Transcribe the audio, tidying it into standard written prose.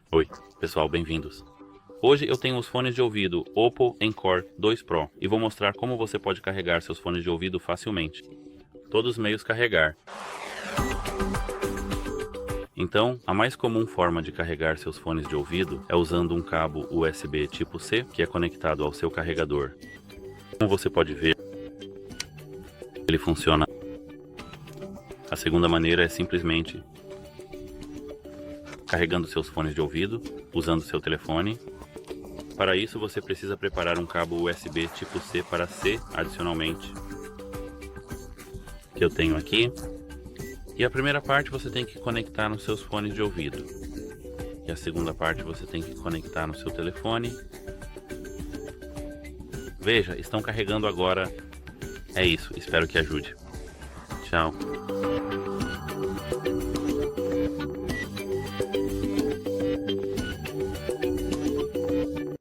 Oi, pessoal, bem-vindos. Hoje eu tenho os fones de ouvido OPPO Enco Air2 Pro e vou mostrar como você pode carregar seus fones de ouvido facilmente. Todos os meios carregar. Então, a mais comum forma de carregar seus fones de ouvido é usando um cabo USB tipo C, que é conectado ao seu carregador. Como você pode ver, ele funciona. A segunda maneira é simplesmente carregando seus fones de ouvido, usando seu telefone. Para isso você precisa preparar um cabo USB tipo C para C adicionalmente, que eu tenho aqui. E a primeira parte você tem que conectar nos seus fones de ouvido. E a segunda parte você tem que conectar no seu telefone. Veja, estão carregando agora. É isso, espero que ajude. Tchau.